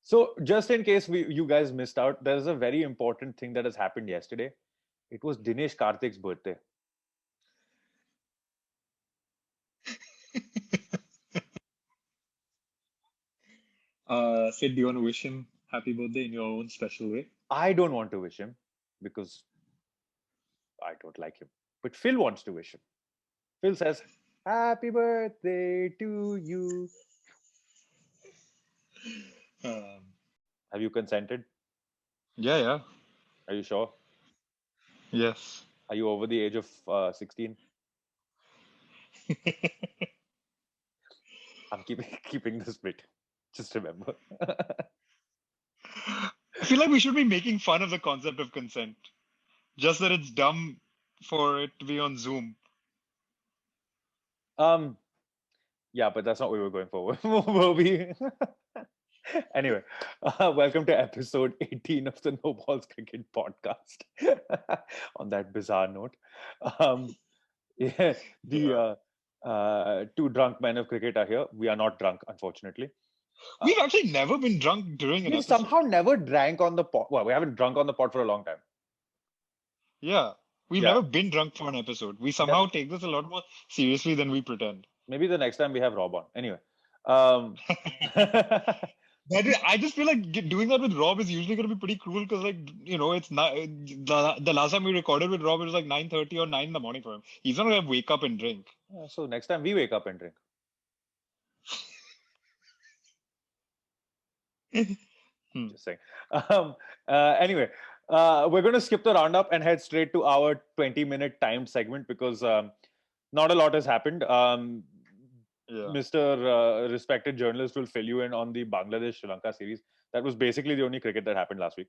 So just in case you guys missed out, there is a very important thing that has happened yesterday. It was Dinesh Karthik's birthday. Sid, do you want to wish him happy birthday in your own special way? I don't want to wish him because I don't like him. But Phil wants to wish him. Phil says, "Happy birthday to you." Um, Have you consented? yeah. Are you sure? Yes. Are you over the age of 16? I'm keeping keeping this bit. Just remember. I feel like we should be making fun of the concept of consent. Just that it's dumb for it to be on Zoom. um, yeah, but that's not what we were going for. Will we? Anyway, welcome to episode 18 of the No Balls Cricket Podcast. On that bizarre note, um, yeah, Yeah. the two drunk men of cricket are here. We are not drunk, unfortunately. Uh, We've actually never been drunk during an we've episode. somehow never drank on the pot. Well, we haven't drunk on the pot for a long time. Yeah. We've Yeah, never been drunk for an episode. We that somehow take this a lot more seriously than we pretend. maybe the next time we have Rob on. Anyway, um, I just feel like doing that with Rob is usually going to be pretty cruel because, like, it's not the last time we recorded with Rob, it was like 9:30 or 9 in the morning for him. He's not going to wake up and drink. so next time we wake up and drink. Hmm. Just saying. Um, anyway, we're going to skip the roundup and head straight to our 20-minute timed segment because not a lot has happened. Yeah. Mr. Respected journalist will fill you in on the Bangladesh Sri Lanka series. That was basically the only cricket that happened last week.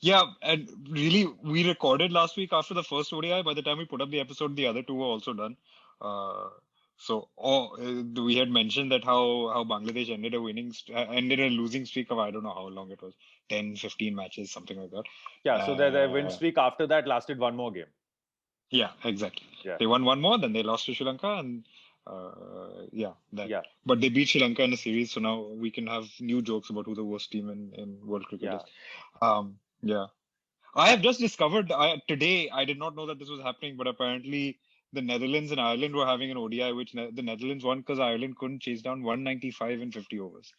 Yeah, and really, we recorded last week after the first ODI. By the time we put up the episode, the other two were also done. Uh, we had mentioned that how Bangladesh ended a losing streak of I don't know how long it was, 10, 15 matches, something like that. Yeah, so their win Uh, streak after that lasted one more game. yeah, exactly. Yeah, They won one more, then they lost to Sri Lanka, and yeah, that. yeah, But they beat Sri Lanka in the series, so now we can have new jokes about who the worst team in world cricket yeah. is. Yeah. I Uh, have just discovered today, I did not know that this was happening, but apparently the Netherlands and Ireland were having an ODI, which the Netherlands won because Ireland couldn't chase down 195 in 50 overs.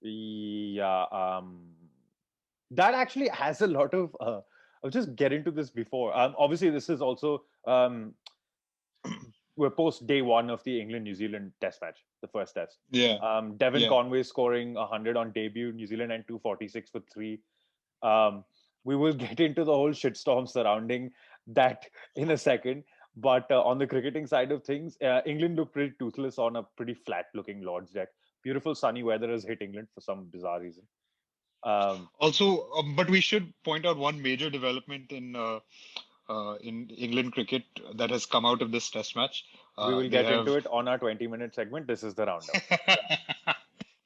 yeah. That actually has a lot of. I'll just get into this before. Obviously, this is also we're post day one of the England New Zealand Test match, the first test. Yeah, Devon yeah. Conway scoring 100 on debut, New Zealand and 246 for three. Um, we will get into the whole shitstorm surrounding that in a second. But on the cricketing side of things, England looked pretty toothless on a pretty flat looking Lord's deck. Beautiful sunny weather has hit England for some bizarre reason. Um, Also, but we should point out one major development in England cricket that has come out of this Test match. we will They get into have it on our 20-minute segment. This is the roundup.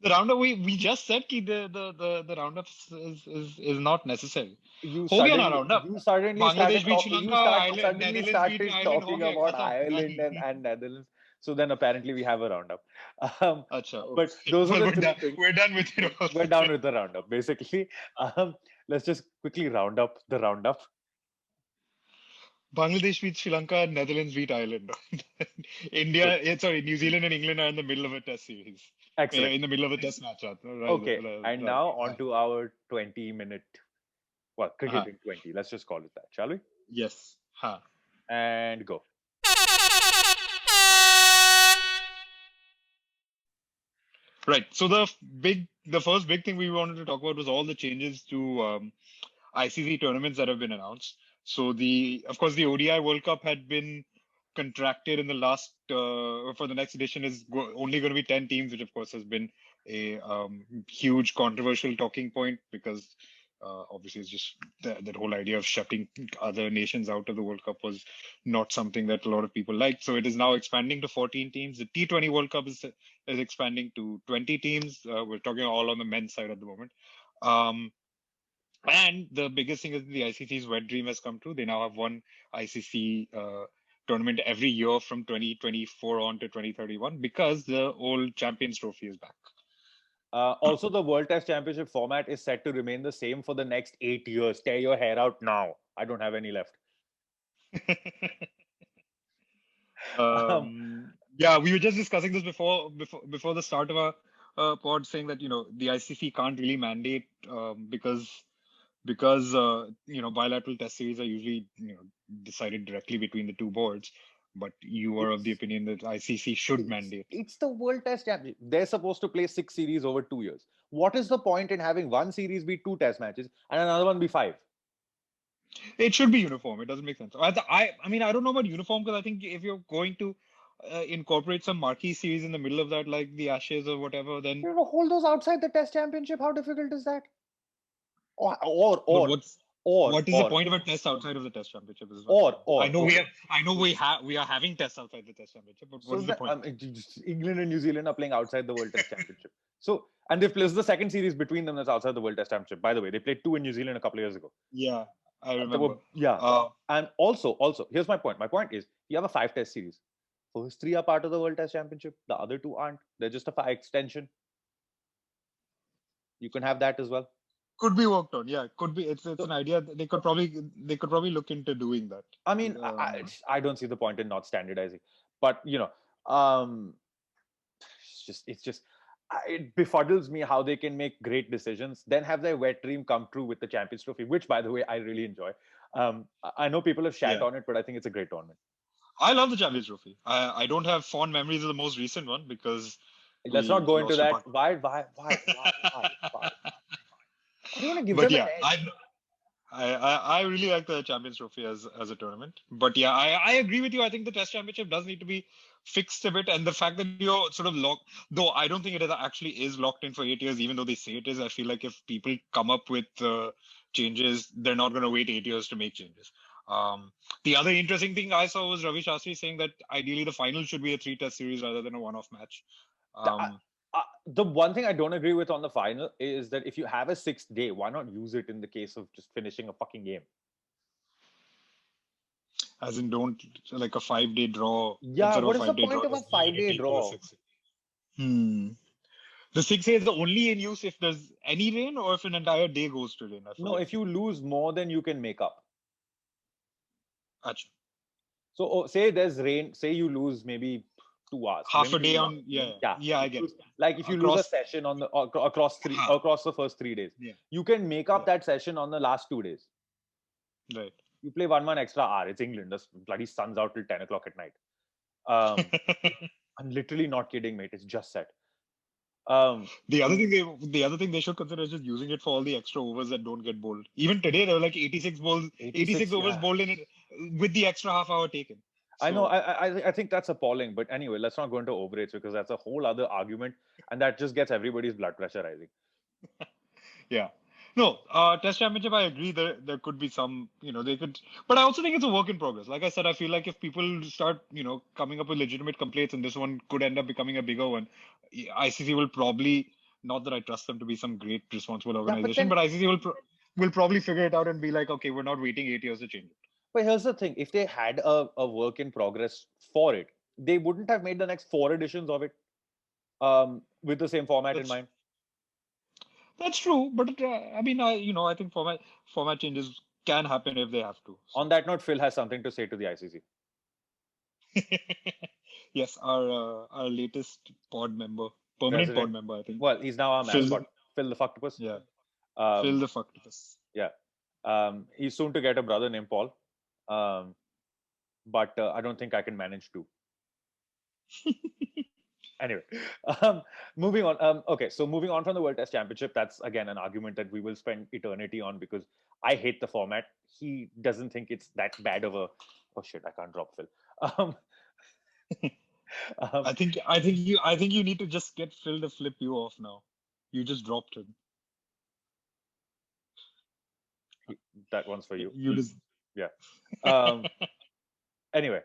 the roundup. We just said कि the roundup is not necessary. हो गया ना roundup. You suddenly started Bangladesh beat Sri talking Lanka, Ireland, suddenly Netherlands beat started Ireland. हो talking गया about खत्म Ireland done. and Netherlands. So then apparently we have a roundup. Um, अच्छा but okay. those are Well, the three things. we're done with it all. We're down with the roundup, basically. Let's just quickly round up the roundup. Bangladesh beat Sri Lanka, Netherlands beat Ireland. Good. New Zealand and England are in the middle of a test series. Excellent. In the middle of a test match. Okay. Rather. And now on to our 20-minute, well, cricket Uh-huh. in 20. Let's just call it that, shall we? Yes. Huh. And go. Right. So the first big thing we wanted to talk about was all the changes to ICC tournaments that have been announced. So of course, the ODI World Cup had been contracted in the last for the next edition is only going to be 10 teams, which of course has been a huge controversial talking point because obviously it's just that whole idea of shutting other nations out of the World Cup was not something that a lot of people liked. So it is now expanding to 14 teams. The T20 World Cup is expanding to 20 teams. We're talking all on the men's side at the moment. Um, and the biggest thing is the ICC's wet dream has come true. They now have one ICC tournament every year from 2024 on to 2031 because the old Champions Trophy is back. Also, the World Test Championship format is set to remain the same for the next 8 years. Tear your hair out now. I don't have any left. Um, Yeah, we were just discussing this before the start of our pod, saying that the ICC can't really mandate because bilateral test series are usually decided directly between the two boards. But you are of the it's opinion that ICC should mandate. it's the World Test Championship. They're supposed to play 6 series over 2 years. What is the point in having one series be two test matches and another one be five? It should be uniform. It doesn't make sense. I mean, I don't know about uniform because I think if you're going to incorporate some marquee series in the middle of that, like the Ashes or whatever, then Hold those outside the Test Championship. How difficult is that? Or or but or or what is the or point of a test outside of the Test Championship? Is what I know. okay. We are having tests outside the Test Championship, but what So is the that point? England and New Zealand are playing outside the World Test Championship. So and they've played the second series between them that's outside the World Test Championship. By the way, they played two in New Zealand a couple of years ago. Yeah, I They were, remember. yeah. Uh, And also, here's my point. My point is you have a five test series. First three are part of the World Test Championship. The other two aren't. They're just a extension. You can have that as well. could be worked on. Yeah, could be. It's So, an idea. They could probably look into doing that. I mean, I don't see the point in not standardizing, but um, it's just it befuddles me how they can make great decisions, then have their wet dream come true with the Champions Trophy, which, by the way, I really enjoy. I know people have shat Yeah, on it, but I think it's a great tournament. I love the Champions Trophy. I don't have fond memories of the most recent one because Let's not we go into lost to that. Pakistan. Why? Why do you want to give But them an yeah, edge? I really like the Champions Trophy as a tournament. But yeah, I agree with you. I think the Test Championship does need to be fixed a bit, and the fact that you're sort of locked, though I don't think actually is locked in for 8 years, even though they say it is. I feel like if people come up with changes, they're not going to wait 8 years to make changes. Um, the other interesting thing I saw was Ravi Shastri saying that ideally the final should be a three-test series rather than a one-off match. I, Um, the one thing I don't agree with on the final is that if you have a sixth day, why not use it in the case of just finishing a fucking game? as in, don't like a 5-day draw Yeah, instead of what a is the 5-day point draw, of a just use 5 day it for the draw? 6. Hmm. The 6A is only in use if there's any rain or if an entire day goes to rain, I No, forget. if you lose more than you can make up. Achha. So say there's rain, say you lose maybe 2 hours. Half a Maybe day even on, yeah, yeah. yeah, I get it. Like if you lose a Across, session on the across three ha, across the first 3 days, yeah, you can make up yeah, that session on the last 2 days. right. You play one extra hour. It's England. The bloody sun's out till 10 o'clock at night. Um, I'm literally not kidding, mate. It's just set. Um, The other thing they should consider is just using it for all the extra overs that don't get bowled. Even today, there were like 86 86, overs yeah. bowled in it with the extra half hour taken. I know. So I think that's appalling. But anyway, let's not go into overrates because that's a whole other argument, and that just gets everybody's blood pressure rising. yeah. No, Test Championship, I agree. There could be some, they could, but I also think it's a work in progress. Like I said, I feel like if people start, coming up with legitimate complaints, and this one could end up becoming a bigger one, ICC will probably, not that I trust them to be some great responsible Yeah, but organization, then, but ICC will probably figure it out and be like, okay, we're not waiting 8 years to change it. but here's the thing: if they had a work in progress for it, they wouldn't have made the next 4 editions of it with the same format in That's mind. that's true, but I mean, I think format changes can happen if they have to. On that note, Phil has something to say to the ICC. Yes, our latest pod member, permanent pod President. member, I think. Well, he's now our Phil, mascot, Phil the Fucktopus. yeah, Phil Um, the Fucktopus. yeah. He's soon to get a brother named Paul. But I don't think I can manage to. Anyway, um, moving on. Okay, so moving on from the World Test Championship, that's again an argument that we will spend eternity on because I hate the format. He doesn't think it's that bad of a. Oh shit! I can't drop Phil. Um, um, I think you need to just get Phil to flip you off now. You just dropped him. that one's for you. You just Yeah. Um, anyway,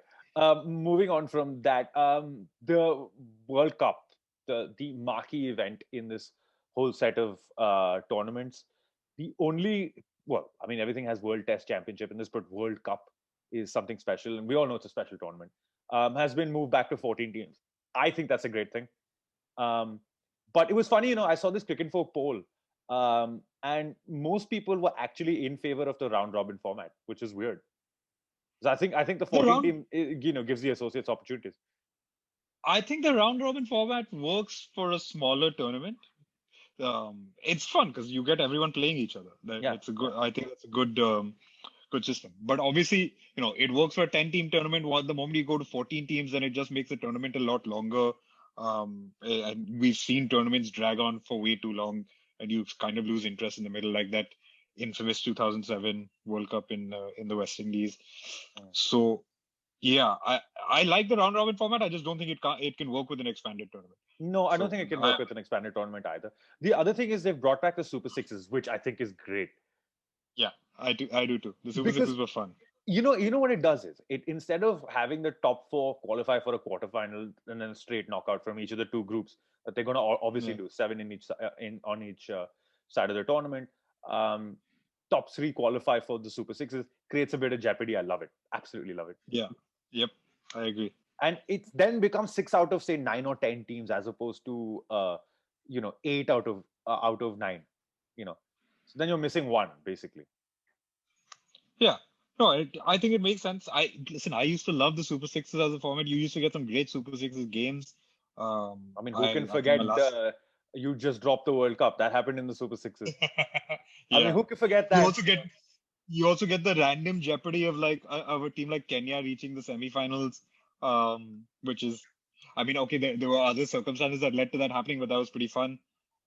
moving on from that, the World Cup, the marquee event in this whole set of tournaments, the only well, I mean, everything has World Test Championship in this, but World Cup is something special, and we all know it's a special tournament. Has been moved back to 14 teams. I think that's a great thing. Um, But it was funny, I saw this Cricket Folk poll, and most people were actually in favor of the round robin format, which is weird. So I think the The 14 round team, gives the associates opportunities. I think the round robin format works for a smaller tournament. It's fun because you get everyone playing each other. Yeah, It's a good. I think that's a good system. But obviously, it works for a 10-team tournament. The moment you go to 14 teams, then it just makes the tournament a lot longer. And we've seen tournaments drag on for way too long, and you kind of lose interest in the middle, like that infamous 2007 World Cup in the West Indies. Mm. So yeah, I like the round robin format. I just don't think it can work with an expanded tournament. No, I don't So think it can work with an expanded tournament either. The other thing is they've brought back the Super Sixes, which I think is great yeah, I do too. The Super because Sixes were fun. you know what it does is it, instead of having the top four qualify for a quarterfinal and then a straight knockout from each of the two groups that they're going to obviously Yeah, do, seven in each in on each side of the tournament. Um, Top three qualify for the Super Sixes, creates a bit of jeopardy. I love it, absolutely love it. yeah, yep, I agree. And it then becomes six out of say nine or 10 teams as opposed to eight out of nine. So then you're missing one basically. Yeah, no, I think it makes sense. Listen. I used to love the Super Sixes as a format. You used to get some great Super Sixes games. I mean, who can I think my forget last. you just dropped the World Cup? That happened in the Super Sixes. I mean, Yeah, who can forget you that? also get you also get the random jeopardy of like of a team like Kenya reaching the semifinals, which is, I mean, okay, there were other circumstances that led to that happening, but that was pretty fun.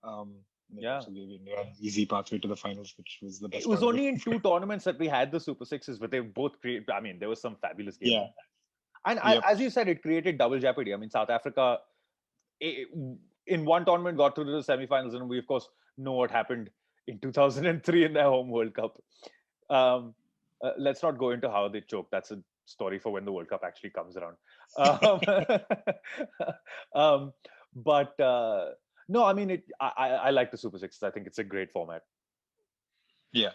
Um, and it Yeah. also gave India an easy pathway to the finals, which was the It best was part of it. only in two tournaments that we had the Super Sixes, but they both create. I mean, there was some fabulous games. Yeah. And Yep. as you said, it created double jeopardy. I mean, South Africa in one tournament got through to the semifinals, and we of course know what happened in 2003 in their home World Cup. Um, let's not go into how they choked. That's a story for when the World Cup actually comes around. Um, um, but no, I mean, I like the Super Sixes. I think it's a great format. Yeah.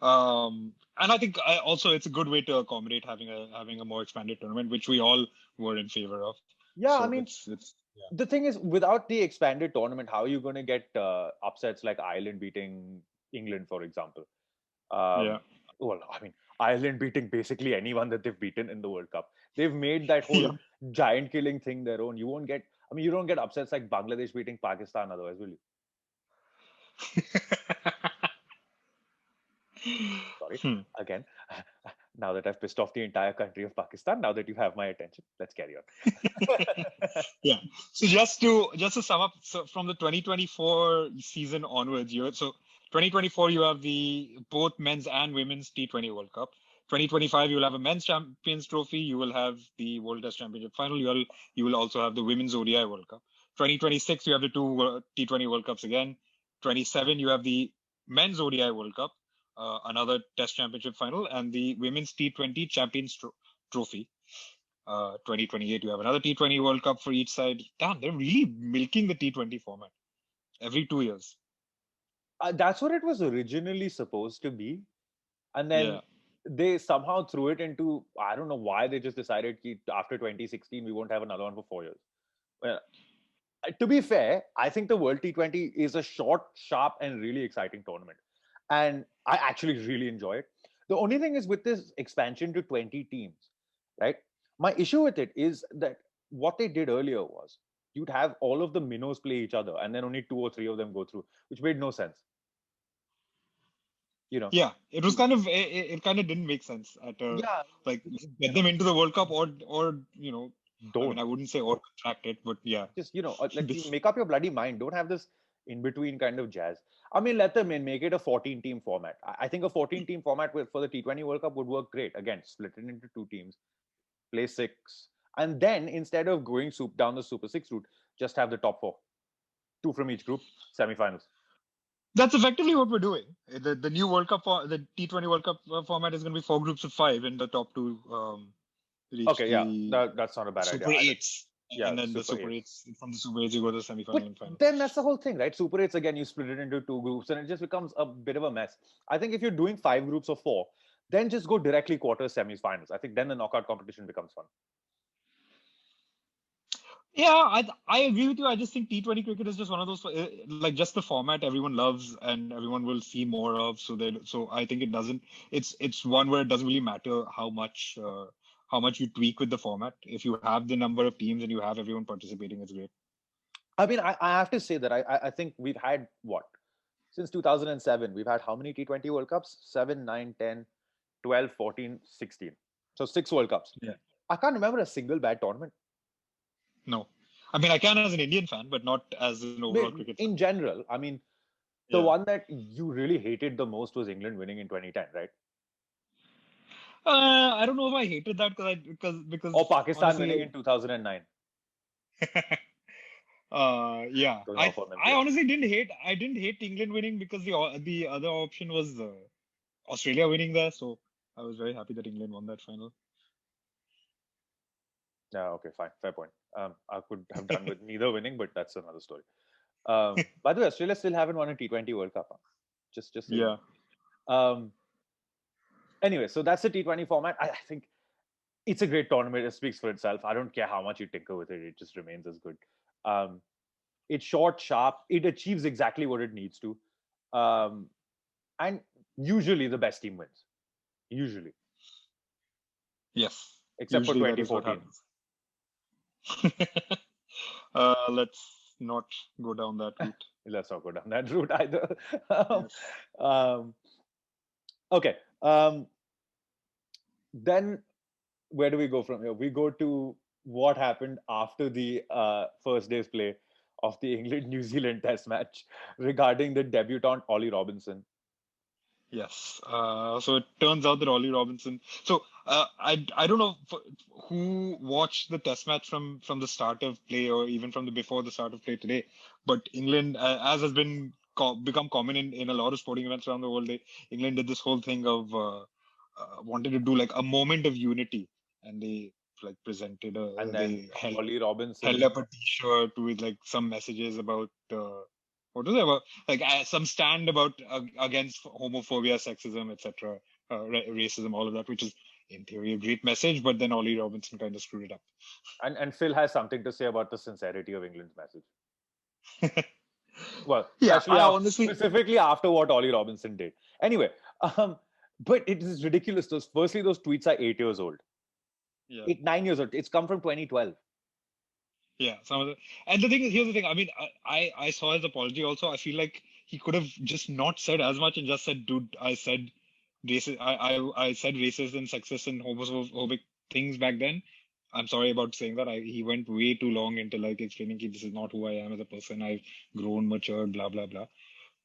And I think also it's a good way to accommodate having a more expanded tournament, which we all were in favor of. Yeah, I So mean, it's yeah. the thing is, without the expanded tournament, how are you going to get upsets like Ireland beating England, for example? Yeah. Um, well, I mean, Ireland beating basically anyone that they've beaten in the World Cup. They've made that whole Yeah. giant killing thing their own. I mean, you don't get upsets like Bangladesh beating Pakistan otherwise, will you? Sorry. Hmm. Again, now that I've pissed off the entire country of Pakistan, now that you have my attention, let's carry on. Yeah. So just to sum up, so from the 2024 season onwards, 2024 you have the both men's and women's T20 World Cup. 2025 you will have a men's Champions Trophy. You will have the World Test Championship final. You will also have the women's ODI World Cup. 2026 you have the two T20 World Cups again. 27 you have the men's ODI World Cup, another Test Championship final, and the women's T20 Champions Trophy. 2028, you have another T20 World Cup for each side. Damn, they're really milking the T20 format every 2 years. That's what it was originally supposed to be. And then Yeah. they somehow threw it into, I don't know why they just decided after 2016 we won't have another one for 4 years. Well, to be fair, I think the World T20 is a short, sharp, and really exciting tournament. And I actually really enjoy it. The only thing is with this expansion to 20 teams, right? My issue with it is that what they did earlier was you'd have all of the minnows play each other and then only two or three of them go through, which made no sense. You know, Yeah, it was it kind of didn't make sense at yeah, like get them into the World Cup or I mean, don't I wouldn't say or contract it, but yeah. just like you make up your bloody mind. Don't have this in between kind of jazz. I mean, let them in, make it a 14 team format. I think a 14 team format for the T20 World Cup would work great. Again, split it into two teams, play six, and then instead of going down the Super Six route, just have the top four, two from each group, semifinals. That's effectively what we're doing. The new World Cup the T20 World Cup format is going to be four groups of five, and the top two reach Okay, yeah, the that's not a bad idea Super either. Eights, Yeah, and then the Super Super Eights. Eights, from the Super Eights you go to the But semi-final and final. then that's the whole thing, right? Super Eights again, you split it into two groups, and it just becomes a bit of a mess. I think if you're doing five groups of four, then just go directly quarters, semis, finals. I think then the knockout competition becomes fun. Yeah, I agree with you. I just think T20 cricket is just one of those like just the format everyone loves and everyone will see more of. So I think it doesn't. It's one where it doesn't really matter how much you tweak with the format. If you have the number of teams and you have everyone participating, it's great. I mean, I have to say that I think we've had what since 2007, we've had how many T20 World Cups? 7, 9, 10, 12, 14, 16. So 6 World Cups. Yeah. I can't remember a single bad tournament. No, I mean I can as an Indian fan, but not as an overall cricket fan. In general, I mean, the Yeah. one that you really hated the most was England winning in 2010, right? I don't know if I hated that Or because Pakistan winning honestly, in 2009. yeah, Going off I Olympics. honestly didn't hate England winning because the other option was Australia winning there, so I was very happy that England won that final. Yeah, okay, fine. Fair point. I could have done with neither winning, but that's another story. By the way, Australia still haven't won a T20 World Cup. Huh? Just saying. Yeah, Um, anyway, so that's the T20 format. I think it's a great tournament. It speaks for itself. I don't care how much you tinker with it; it just remains as good. Um, it's short, sharp. It achieves exactly what it needs to, and usually the best team wins. Usually, yes. except for Usually that is what 2014. happens. Let's not go down that route. Let's not go down that route either. Yes. um, okay. Then where do we go from here? We go to what happened after the first day's play of the England New Zealand Test match regarding the debutant Ollie Robinson. Yes. So it turns out that Ollie Robinson. So I don't know who watched the Test match from the start of play or even from the before the start of play today, but England, as has been become common in a lot of sporting events around the world, England did this whole thing of wanted to do like a moment of unity, and they like presented And then they Ollie held Robinson, up a T-shirt with like some messages about what was it about like some stand about against homophobia, sexism, etc., racism, all of that, which is in theory a great message, but then Ollie Robinson kind of screwed it up. and Phil has something to say about the sincerity of England's message. Well, Yeah, especially I after, honestly, specifically after what Ollie Robinson did. Anyway, but it is ridiculous. Those tweets are 8 years old, yeah. 9 years old. It's come from 2012. Yeah, some of the and the thing is, here's the thing. I mean, I saw his apology also. I feel like he could have just not said as much and just said, "Dude, I said racist. I said racist and sexist and homophobic things back then. I'm sorry about saying that. He went way too long into like explaining that this is not who I am as a person. I've grown, matured, blah blah blah.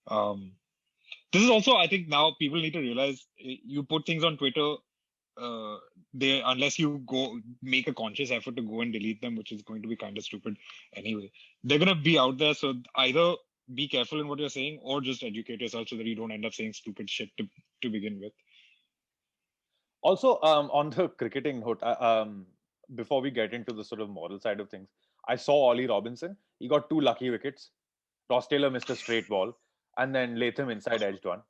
Um, this is also, I think, now people need to realize you put things on Twitter uh, they unless you go make a conscious effort to go and delete them, which is going to be kind of stupid anyway. They're gonna be out there, so either be careful in what you're saying or just educate yourself so that you don't end up saying stupid shit to begin with. Also, on the cricketing note, before we get into the sort of moral side of things, I saw Ollie Robinson. He got 2 lucky wickets. Ross Taylor missed a straight ball, and then Latham inside edged one.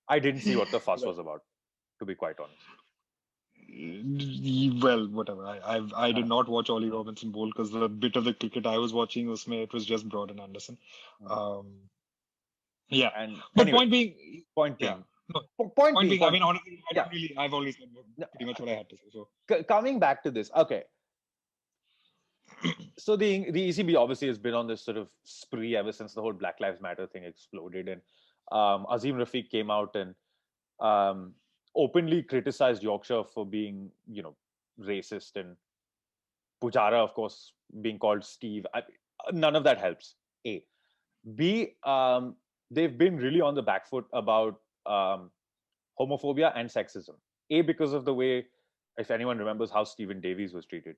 I didn't see what the fuss was about, to be quite honest. Well, whatever. I did Uh, not watch Ollie Robinson bowl because the bit of the cricket I was watching it was just Broad and Anderson. mm. Um, yeah, And but anyway, point being, point yeah, being, no, point point being, being. I point. mean, honestly, I Yeah, don't really. I've always said pretty much what I had to say. So coming back to this. Okay, so the ECB obviously has been on this sort of spree ever since the whole Black Lives Matter thing exploded, and Azim Rafiq came out and um, openly criticized Yorkshire for being, racist, and Pujara, of course, being called Steve. None of that helps. A, B, they've been really on the back foot about homophobia and sexism. A, because of the way, if anyone remembers how Stephen Davies was treated,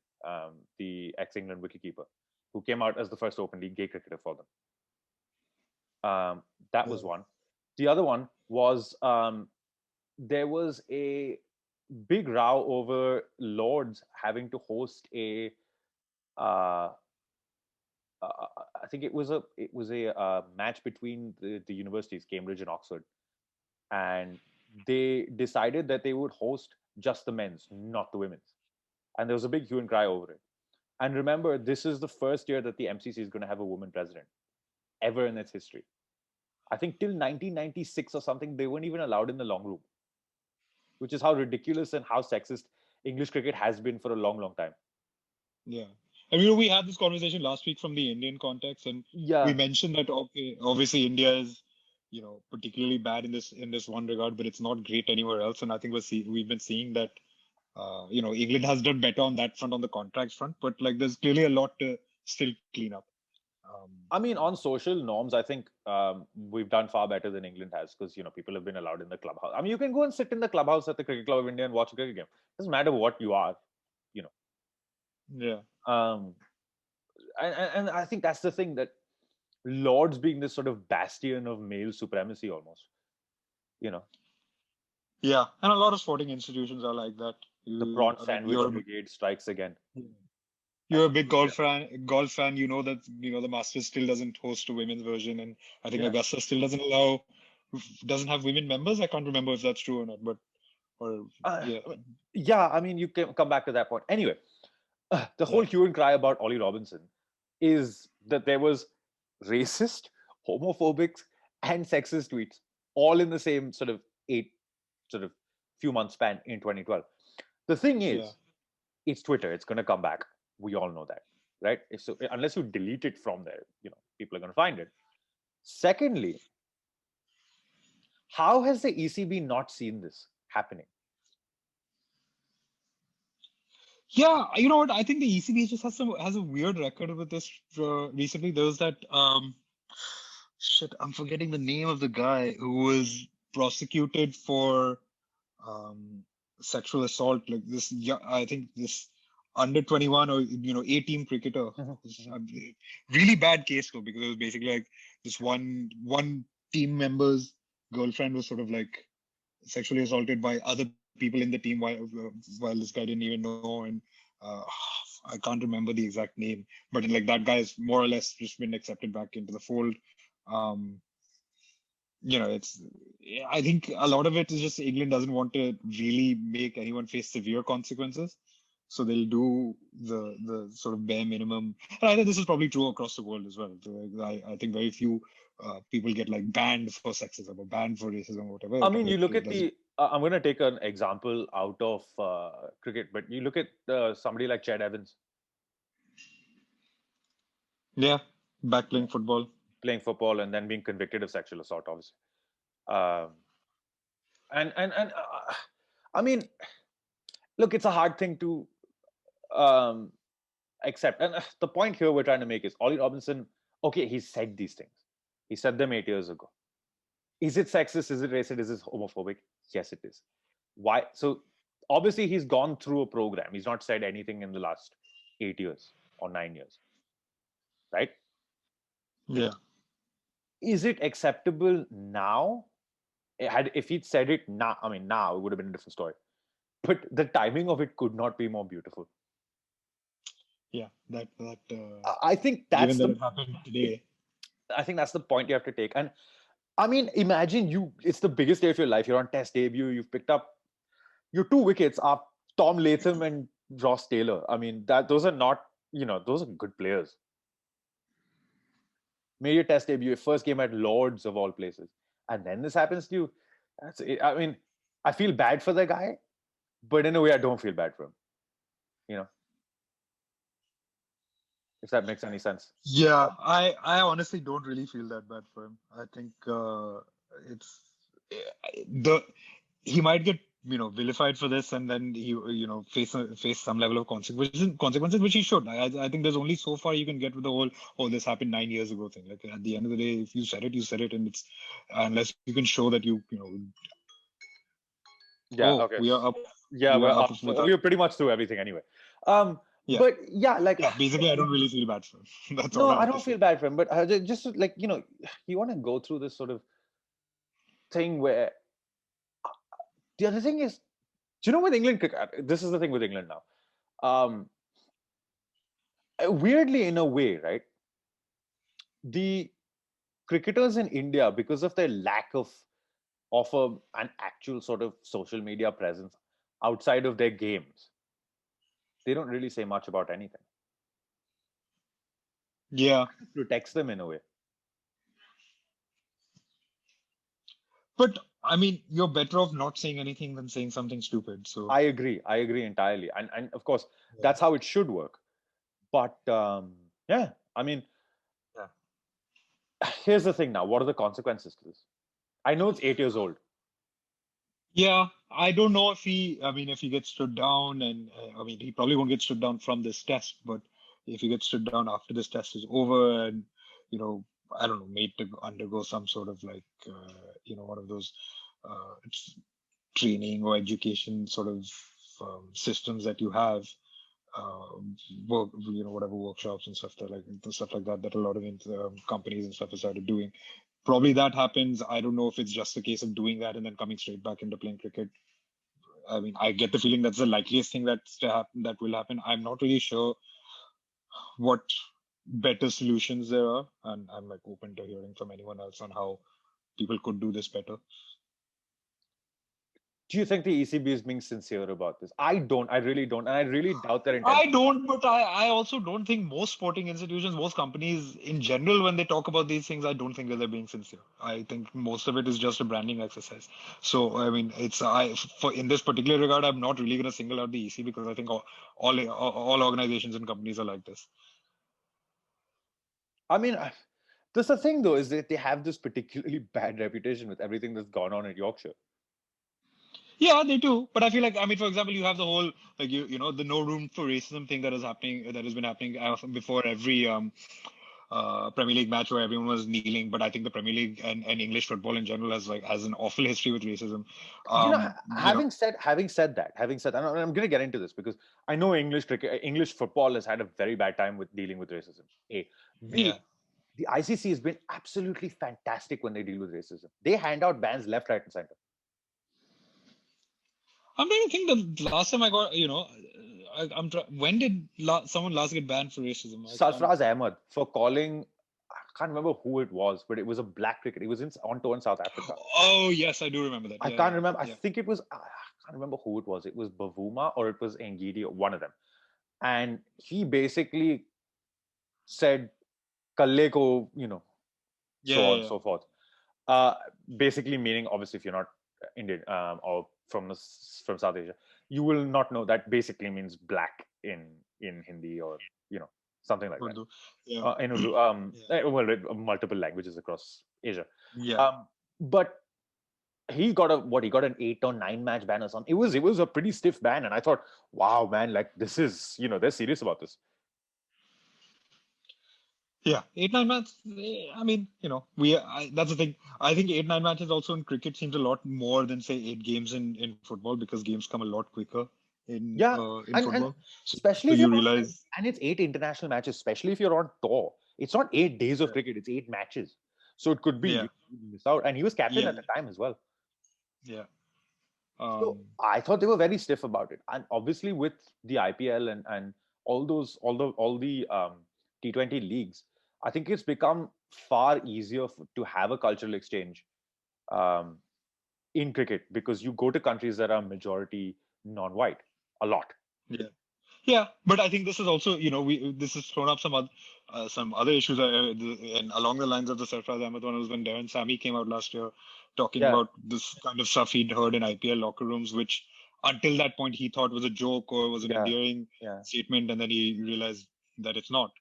the ex-England wicketkeeper, who came out as the first openly gay cricketer for them. That yeah. was one. The other one was there was a big row over Lords having to host a uh, I think it was a match between the universities, Cambridge and Oxford, and they decided that they would host just the men's, not the women's, and there was a big hue and cry over it. And remember, this is the first year that the MCC is going to have a woman president ever in its history. I think till 1996 or something, they weren't even allowed in the long room, which is how ridiculous and how sexist English cricket has been for a long, long time. Yeah. And you know, we had this conversation last week from the Indian context, and we Yeah. mentioned that okay, obviously India is, you know, particularly bad in this one regard, but it's not great anywhere else. And I think we've been seeing that you know, England has done better on that front, on the contracts front, but like there's clearly a lot to still clean up. Um, I mean, on social norms, I think we've done far better than England has because people have been allowed in the clubhouse. I mean, you can go and sit in the clubhouse at the Cricket Club of India and watch a cricket game. Doesn't matter what you are, you know. yeah. Um, and I think that's the thing, that Lords being this sort of bastion of male supremacy, almost. You know, Yeah. And a lot of sporting institutions are like that. the prawn I mean, sandwich brigade strikes again. you're a big golf fan, you know that, you know, the Masters still doesn't host a women's version. And I think Yeah. Augusta still doesn't have women members. I can't remember if that's true or not, but, or, yeah. Yeah, I mean, you can come back to that point. Anyway, the whole Yeah. hue and cry about Ollie Robinson is that there was racist, homophobic, and sexist tweets all in the same sort of few months span in 2012. The thing is, Yeah. it's Twitter. It's going to come back. We all know that, right? So unless you delete it from there, people are going to find it. Secondly, how has the ECB not seen this happening? Yeah, you know what? I think the ECB just has a weird record with this. Recently, there was that shit. I'm forgetting the name of the guy who was prosecuted for um sexual assault. Like this, yeah, I think this under 21 or you know 18 cricketer. It's a really bad case though, because it was basically like this one team member's girlfriend was sort of like sexually assaulted by other people in the team while this guy didn't even know. And uh, I can't remember the exact name, but like that guy is more or less just been accepted back into the fold. Um, you know, it's I think a lot of it is just England doesn't want to really make anyone face severe consequences. So they'll do the sort of bare minimum. And I think this is probably true across the world as well. I think very few people get like banned for sexism or banned for racism or whatever. I mean, you look It at doesn't. I'm going to take an example out of cricket, but you look at somebody like Chad Evans Yeah, back you playing know, football. playing football and then being convicted of sexual assault, obviously. Um, and I mean, look, it's a hard thing to um, accept. And the point here we're trying to make is Ollie Robinson, okay, he said these things. He said them 8 years ago. Is it sexist? Is it racist? Is it homophobic? Yes, it is. Why? So obviously he's gone through a program. He's not said anything in the last 8 years or 9 years, right? Yeah. Is it acceptable now? If he'd said it now, I mean, now it would have been a different story. But the timing of it could not be more beautiful. Yeah, that I think given that's that the it happened today. I think that's the point you have to take. And I mean, imagine it's the biggest day of your life. You're on test debut. You've picked up your two wickets are Tom Latham and Ross Taylor. I mean, those are not, those are good players. Made your test debut, your first game at Lords of all places. And then this happens to you. I mean, I feel bad for the guy, but in a way, I don't feel bad for him. You know, if that makes any sense. Yeah, I honestly don't really feel that bad for him. I think it's the he might get vilified for this, and then he face some level of consequences which he should. I think there's only so far you can get with the whole this happened 9 years ago thing. Like at the end of the day, if you said it, you said it, and it's unless you can show that Yeah. oh, Okay. we are up. Yeah, We we're are up up. with our We're pretty much through everything anyway. yeah. But yeah, like Yeah, basically, I don't really feel bad for him. That's all no, I I have to don't say. feel bad for him. But just like you want to go through this sort of thing where the other thing is, do you know with England cricket? This is the thing with England now. Um, Weirdly, in a way, right? The cricketers in India, because of their lack of an actual sort of social media presence outside of their games, they don't really say much about anything. Yeah. Protects them in a way. But I mean, you're better off not saying anything than saying something stupid. So I agree. I agree entirely. And of course, yeah. that's how it should work. But yeah, I mean, Yeah. here's the thing now. What are the consequences to this? I know it's 8 years old. Yeah, I don't know if I mean, if he gets stood down, and I mean, he probably won't get stood down from this test, but if he gets stood down after this test is over, and you know, I don't know, made to undergo some sort of like, one of those training or education sort of systems that you have, uh, work, whatever workshops and stuff that like stuff like that that a lot of companies and stuff have started doing. Probably that happens. I don't know if it's just a case of doing that and then coming straight back into playing cricket. I mean, I get the feeling that's the likeliest thing that's to happen, that will happen. I'm not really sure what better solutions there are, and I'm like open to hearing from anyone else on how people could do this better. Do you think the ECB is being sincere about this? I don't. I really don't. And I really doubt their I intention. don't, but I also don't think most sporting institutions, most companies in general, when they talk about these things, I don't think that they're being sincere. I think most of it is just a branding exercise. So, I mean, for in this particular regard, I'm not really going to single out the EC because I think all organizations and companies are like this. I mean, that's the thing though, is that they have this particularly bad reputation with everything that's gone on at Yorkshire. Yeah, they do. But I feel like, I mean, for example, you have the whole like the no room for racism thing that is happening, that has been happening before every Premier League match where everyone was kneeling. But I think the Premier League and English football in general has an awful history with racism. You know, You know, having said, and I'm going to get into this because I know English cricket, English football has had a very bad time with dealing with racism. A, yeah. B, the ICC has been absolutely fantastic when they deal with racism. They hand out bans left, right, and center. I'm trying to think the last time I got, when did someone last get banned for racism? I can't. Sarfraz Ahmad for calling, I can't remember who it was, but it was a black cricket. He was on tour in South Africa. Oh, yes, I do remember that. I Yeah, can't yeah, remember. I yeah. think it was, I can't remember who it was. It was Bavuma or it was Engidi, one of them. And he basically said, Kalle ko, Yeah, so on yeah, and yeah. so forth. Uh, Basically meaning, obviously, if you're not Indian or from South Asia, you will not know that basically means black in Hindi or something like that. Urdu. Yeah, In Urdu, yeah, multiple languages across Asia. yeah. But he got he got an 8 or 9 match ban or something. It was a pretty stiff ban, and I thought, wow, man, like this is they're serious about this. Yeah, 8-9 matches. I mean, that's the thing. I think 8-9 matches also in cricket seems a lot more than say 8 games in football because games come a lot quicker Yeah, in and football. So, especially so if you you're on, realize, and it's 8 international matches, especially if you're on tour. It's not 8 days of yeah, cricket; it's 8 matches. So it could be yeah, you miss out. And he was captain yeah, at the time as well. yeah. So Um, I thought they were very stiff about it. And obviously with the IPL and all the T20 leagues, I think it's become far easier to have a cultural exchange um, in cricket because you go to countries that are majority non-white a lot. yeah. Yeah, but I think this is also, this has thrown up some other issues, and along the lines of the Sarfraz Ahmed one was when Darren Sammy came out last year talking Yeah, about this kind of stuff he'd heard in IPL locker rooms, which until that point he thought was a joke or was an yeah, endearing yeah. statement, and then he realized that it's not.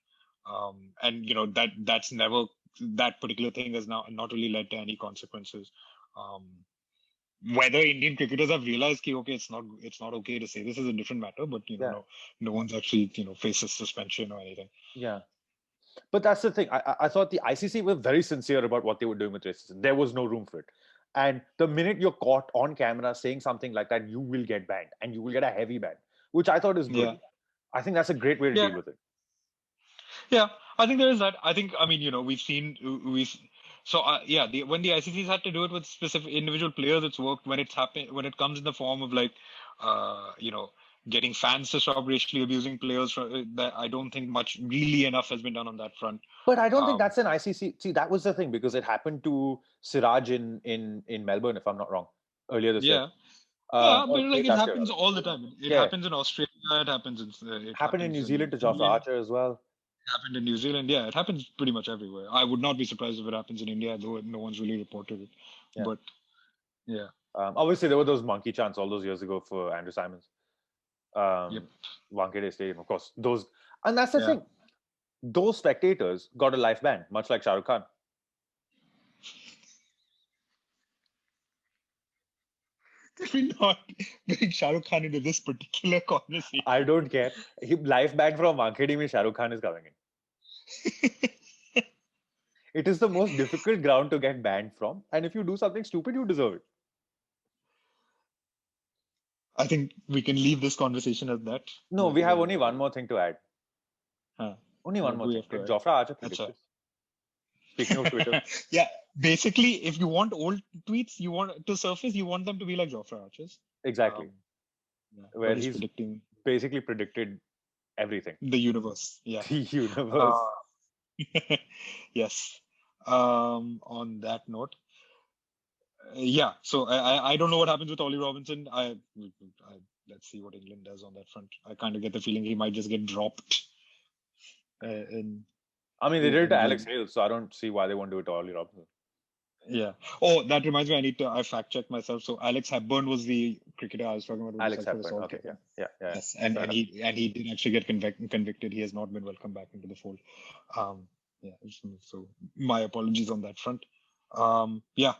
And that's never that particular thing has now not really led to any consequences. Um, Whether Indian cricketers have realized that okay, it's not okay to say this is a different matter, but Yeah, no one's actually faces suspension or anything. yeah. But that's the thing. I thought the ICC were very sincere about what they were doing with racism. There was no room for it. And the minute you're caught on camera saying something like that, you will get banned and you will get a heavy ban, which I thought is good. Yeah, I think that's a great way to yeah, deal with it. yeah. I think there is that. I mean, we've seen we've so yeah. When the ICCs had to do it with specific individual players, it's worked. When it comes in the form of like, uh, you know, getting fans to stop racially abusing players, that I don't think much really enough has been done on that front. But I don't think Um, that's an ICC. See, that was the thing because it happened to Siraj in Melbourne, if I'm not wrong, earlier this year, yeah, yeah, but or like late it last year happens rather. all the time. It Yeah, happens in Australia. It happened in happens New in Zealand New to Jofra Zealand. Archer as well. happened in New Zealand. Yeah, it happens pretty much everywhere. I would not be surprised if it happens in India, though no one's really reported it. Yeah. But yeah. Obviously, there were those monkey chants all those years ago for Andrew Simons. Yep. Wankhede Stadium, of course. Those, and that's the Yeah. thing. Those spectators got a life ban, much like Shah Rukh Khan. Can we not bring Shah Rukh Khan into this particular conversation? I don't care. Life ban from Wankhede means Shah Rukh Khan is coming in. It is the most difficult ground to get banned from, and if you do something stupid, you deserve it. I think we can leave this conversation at that. No, we have only one more thing to add. Only one more thing. Did Jofra Archer predict this? Speaking of Twitter. Yeah, basically, if you want old tweets, you want to surface, you want them to be like Jofra Archer's. Exactly. Where he's predicting basically predicted everything. The universe. Yeah. The universe. Yes. On that note, yeah. So I don't know what happens with Ollie Robinson. Let's see what England does on that front. I kind of get the feeling he might just get dropped. I mean, they did it to Alex Hales, so I don't see why they won't do it to Ollie Robinson. Yeah. Oh, that reminds me. I fact check myself. So Alex Hepburn was the cricketer I was talking about. Alex Hepburn. Okay. Yeah. Yes, and he did actually get convicted. He has not been welcomed back into the fold. Yeah. So my apologies on that front. Yeah.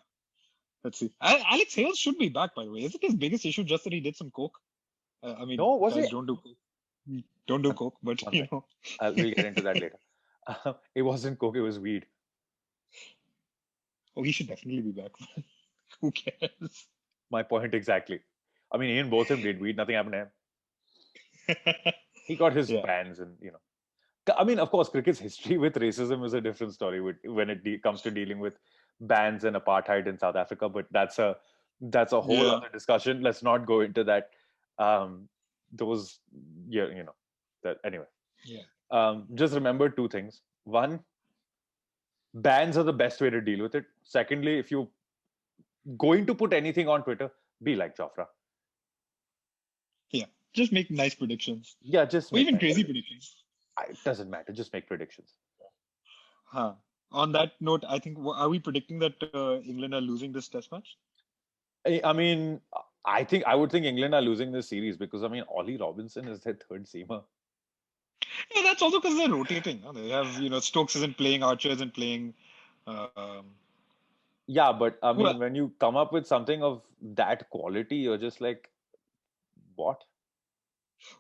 Let's see. Alex Hales should be back, by the way. Isn't his biggest issue just that he did some coke? I mean, no, was it? Don't do coke. Don't do coke, but you know. We'll get into that later. It wasn't coke; it was weed. Oh, he should definitely be back. Who cares? My point exactly. I mean, Ian Botham did weed. Nothing happened to him. He got his bans, and you know. I mean, of course, cricket's history with racism is a different story when it comes to dealing with bans and apartheid in South Africa. But that's a whole other discussion. Let's not go into that. Anyway. Yeah. Just remember two things. One, bans are the best way to deal with it. Secondly, if you're going to put anything on Twitter, be like Jofra. Yeah, just make nice predictions. Yeah, just or even crazy predictions. It doesn't matter. Just make predictions. On that note, I think, are we predicting that England are losing this test match? I mean, I would think England are losing this series because, I mean, Ollie Robinson is their third seamer. Yeah, that's also because they're rotating. They have, Stokes isn't playing, Archer isn't playing. Yeah, but I mean, when you come up with something of that quality, you're just like, what?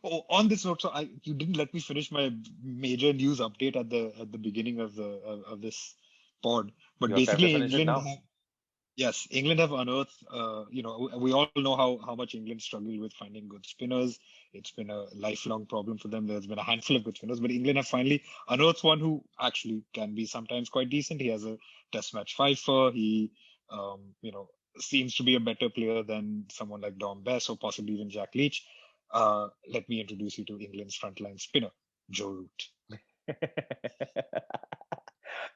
Oh, on this note, so you didn't let me finish my major news update at the beginning of this pod. But basically, England have unearthed. We all know how much England struggled with finding good spinners. It's been a lifelong problem for them. There's been a handful of good spinners, but England have finally unearthed one who actually can be sometimes quite decent. He has a Test match fifer. He, seems to be a better player than someone like Dom Bess or possibly even Jack Leach. Let me introduce you to England's frontline spinner, Joe Root.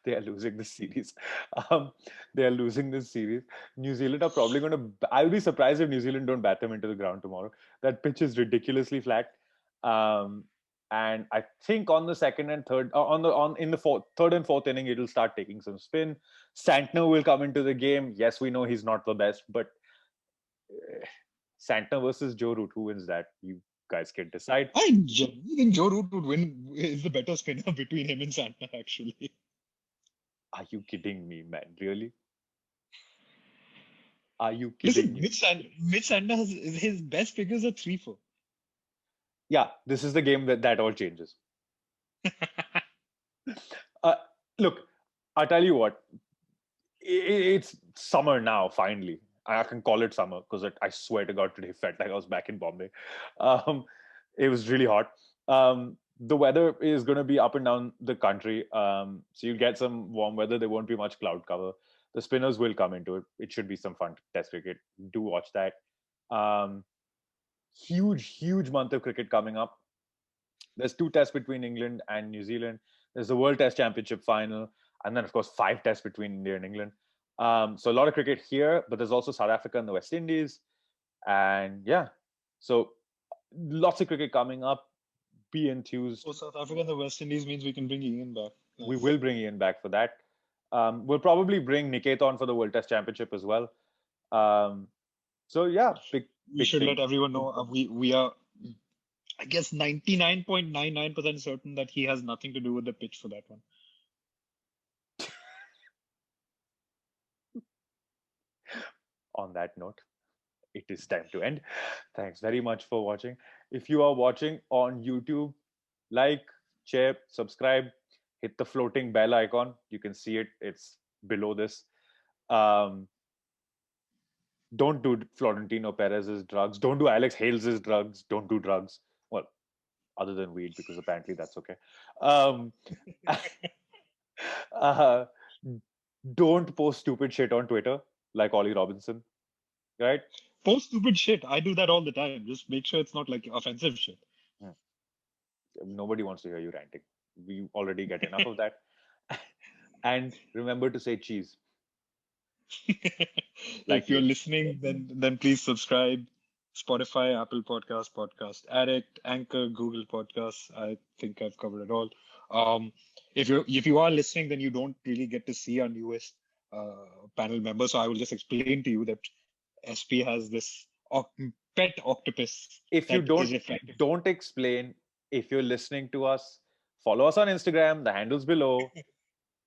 They are losing this series. New Zealand are probably going to. I'll be surprised if New Zealand don't bat them into the ground tomorrow. That pitch is ridiculously flat. And I think on the second and third, in the third and fourth inning, it'll start taking some spin. Santner will come into the game. Yes, we know he's not the best, but Santner versus Joe Root, who wins that? You guys can decide. I genuinely think Joe Root would win. Is the better spinner between him and Santner, actually. Are you kidding me, man? Really? Are you kidding me? Mitch Santner his best figures are 3-4. Yeah, this is the game that all changes. Look, I'll tell you what. It's summer now, finally. I can call it summer because I swear to God, today felt like I was back in Bombay. It was really hot. The weather is going to be up and down the country. So you'll get some warm weather. There won't be much cloud cover. The spinners will come into it. It should be some fun test cricket. Do watch that. Huge month of cricket coming up. There's 2 tests between England and New Zealand. There's the World Test Championship final. And then, of course, 5 tests between India and England. So a lot of cricket here, but there's also South Africa and the West Indies. And yeah, so lots of cricket coming up. be enthused. So South Africa and the West Indies means we can bring Ian back. We Nice. will bring Ian back for that. We'll probably bring Niket on for the World Test Championship as well. So yeah, We big should let things. everyone know we are, I guess, 99.99% certain that he has nothing to do with the pitch for that one. On that note, it is time to end. Thanks very much for watching. If you are watching on YouTube, like, share, subscribe, hit the floating bell icon. You can see it, it's below this. Don't do Florentino Perez's drugs. Don't do Alex Hales's drugs. Don't do drugs. Well, other than weed, because apparently that's okay. Um, uh, don't post stupid shit on Twitter like Ollie Robinson, right? Post stupid shit. I do that all the time. Just make sure it's not like offensive shit. Nobody wants to hear you ranting. We already get enough of that. And remember to say cheese. If you're listening, then please subscribe. Spotify, Apple Podcast Addict, Anchor, Google Podcasts. I think I've covered it all. If you are listening, then you don't really get to see our newest panel member. So I will just explain to you that SP has this pet octopus. If you don't explain, if you're listening to us, follow us on Instagram. The handle's below.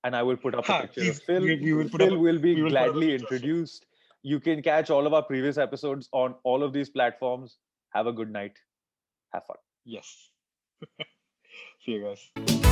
And I will put up a picture of Phil. Phil will be gladly introduced. You can catch all of our previous episodes on all of these platforms. Have a good night. Have fun. Yes. See you guys.